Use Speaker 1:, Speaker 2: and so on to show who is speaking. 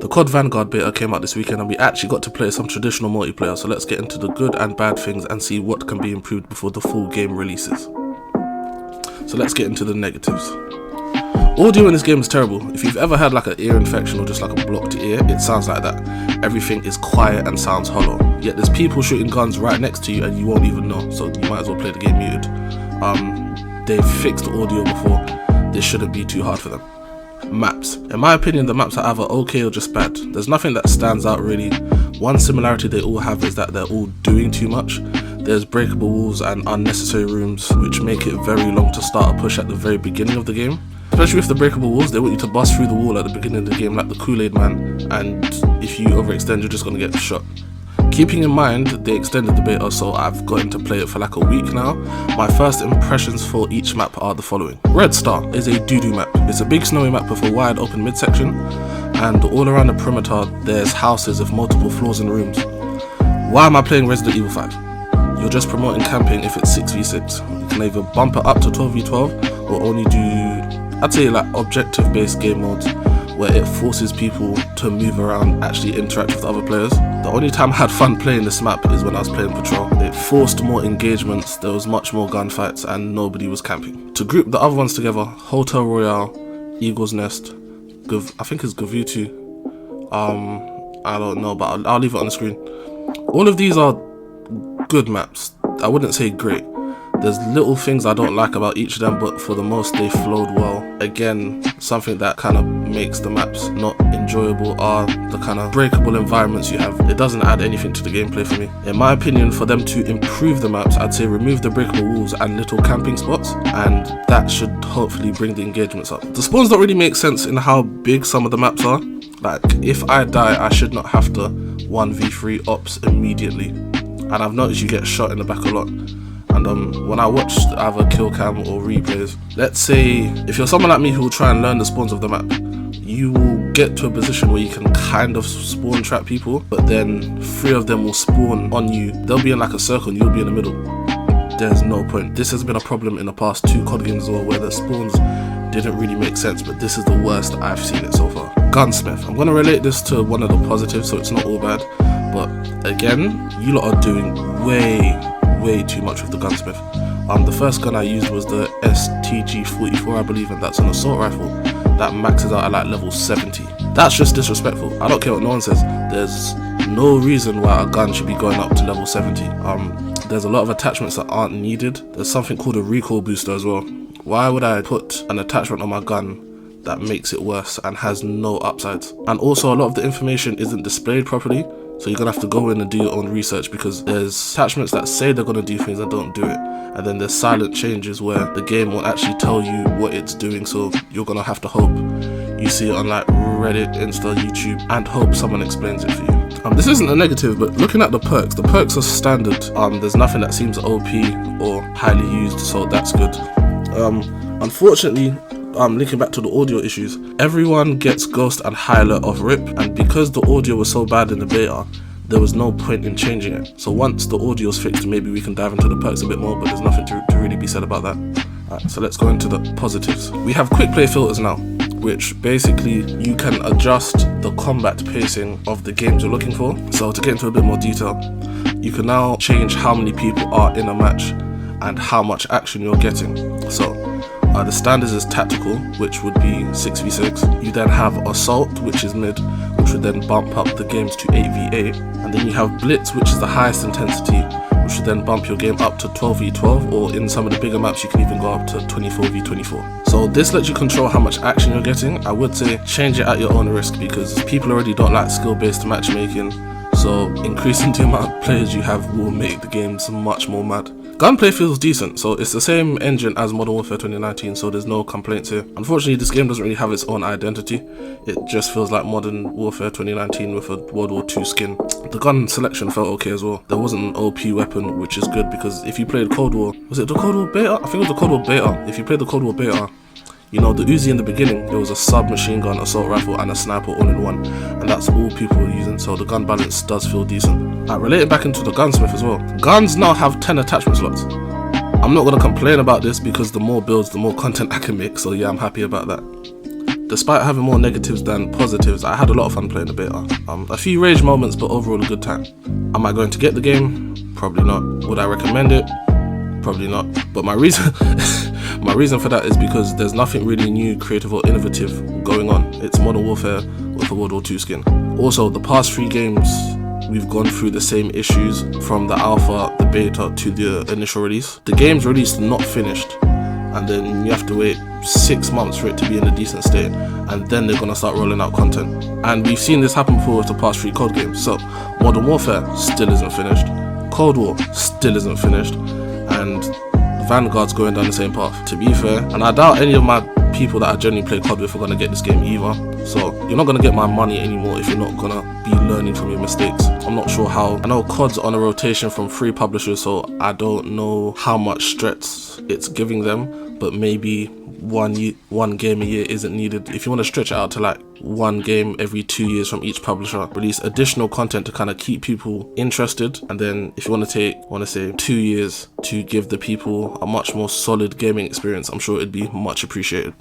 Speaker 1: The COD Vanguard beta came out this weekend and we actually got to play some traditional multiplayer, so let's get into the good and bad things and see what can be improved before the full game releases. So let's get into the negatives. Audio in this game is terrible. If you've ever had like an ear infection or just like a blocked ear, it sounds like that. Everything is quiet and sounds hollow. Yet there's people shooting guns right next to you and you won't even know, so you might as well play the game muted. They've fixed the audio before. This shouldn't be too hard for them. Maps. In my opinion, the maps are either okay or just bad. There's nothing that stands out really. One similarity they all have is that they're all doing too much. There's breakable walls and unnecessary rooms, which make it very long to start a push at the very beginning of the game. Especially with the breakable walls, they want you to bust through the wall at the beginning of the game like the Kool-Aid man, and if you overextend, you're just going to get shot. Keeping in mind, they extended the beta, so I've gotten to play it for like a week now. My first impressions for each map are the following. Red Star is a doo-doo map. It's a big snowy map with a wide open midsection, and all around the perimeter there's houses with multiple floors and rooms. Why am I playing Resident Evil 5? You're just promoting camping if it's 6v6. You can either bump it up to 12v12 or only do, I'd say, like objective based game modes where it forces people to move around, actually interact with other players. The only time I had fun playing this map is when I was playing Patrol. It forced more engagements, there was much more gunfights and nobody was camping. To group the other ones together, Hotel Royale, Eagle's Nest, I think it's Gavutu, I don't know, but I'll leave it on the screen. All of these are good maps. I wouldn't say great. There's little things I don't like about each of them, but for the most they flowed well. Again, something that kind of makes the maps not enjoyable are the kind of breakable environments you have. It doesn't add anything to the gameplay for me. In my opinion, for them to improve the maps, I'd say remove the breakable walls and little camping spots, and that should hopefully bring the engagements up. The spawns don't really make sense in how big some of the maps are. Like, if I die, I should not have to 1v3 ops immediately. And I've noticed you get shot in the back a lot. And when I watched either kill cam or replays, let's say if you're someone like me who will try and learn the spawns of the map, you will get to a position where you can kind of spawn trap people, but then 3 of them will spawn on you. They'll be in like a circle and you'll be in the middle. There's no point. This has been a problem in the past 2 COD games as well, where the spawns didn't really make sense, but this is the worst I've seen it so far. Gunsmith. I'm going to relate this to one of the positives, so it's not all bad, but again, you lot are doing way too much with the Gunsmith. The first gun I used was the STG-44, I believe, and that's an assault rifle that maxes out at like level 70. That's just disrespectful. I don't care what no one says. There's no reason why a gun should be going up to level 70. There's a lot of attachments that aren't needed. There's something called a recoil booster as well. Why would I put an attachment on my gun that makes it worse and has no upsides? And also, a lot of the information isn't displayed properly, so you're gonna have to go in and do your own research, because there's attachments that say they're gonna do things and don't do it, and then there's silent changes where the game won't actually tell you what it's doing, so you're gonna have to hope you see it on like Reddit, Insta, YouTube, and hope someone explains it for you. This isn't a negative, but looking at the perks are standard. There's nothing that seems OP or highly used, so that's good. Unfortunately, linking back to the audio issues, everyone gets Ghost and High Alert off rip, and because the audio was so bad in the beta, there was no point in changing it. So once the audio's fixed, maybe we can dive into the perks a bit more, but there's nothing to really be said about that. Alright, so let's go into the positives. We have quick play filters now, which basically you can adjust the combat pacing of the games you're looking for. So to get into a bit more detail, you can now change how many people are in a match and how much action you're getting. So the standards is tactical, which would be 6v6. You then have assault, which is mid, which would then bump up the games to 8v8. And then you have blitz, which is the highest intensity, which would then bump your game up to 12v12, or in some of the bigger maps you can even go up to 24v24. So this lets you control how much action you're getting. I would say change it at your own risk, because people already don't like skill-based matchmaking, so increasing the amount of players you have will make the games much more mad. Gunplay feels decent, so it's the same engine as Modern Warfare 2019, so there's no complaints here. Unfortunately, this game doesn't really have its own identity. It just feels like Modern Warfare 2019 with a World War II skin. The gun selection felt okay as well. There wasn't an OP weapon, which is good, because if you played Cold War, was it the Cold War beta? I think it was the Cold War beta. If you played the Cold War beta, you know, the Uzi in the beginning, there was a submachine gun, assault rifle, and a sniper all in one, and that's all people were using, so the gun balance does feel decent. Relating back into the Gunsmith as well, guns now have 10 attachment slots. I'm not going to complain about this, because the more builds, the more content I can make, so yeah, I'm happy about that. Despite having more negatives than positives, I had a lot of fun playing the beta. A few rage moments, but overall a good time. Am I going to get the game? Probably not. Would I recommend it? Probably not. But my reason for that is because there's nothing really new, creative or innovative going on. It's Modern Warfare with a World War II skin. Also, the past 3 games, we've gone through the same issues from the alpha, the beta to the initial release. The game's released not finished, and then you have to wait 6 months for it to be in a decent state, and then they're gonna start rolling out content. And we've seen this happen before with the past 3 COD games. So Modern Warfare still isn't finished, Cold War still isn't finished, and Vanguard's going down the same path, to be fair. And I doubt any of my people that I generally play COD with are gonna get this game either. So you're not gonna get my money anymore if you're not gonna be learning from your mistakes. I'm not sure how. I know COD's on a rotation from 3 publishers, so I don't know how much stretch it's giving them, but maybe one game a year isn't needed. If you want to stretch it out to like 1 game every 2 years from each publisher, release additional content to kind of keep people interested. And then if you want to say 2 years to give the people a much more solid gaming experience, I'm sure it'd be much appreciated.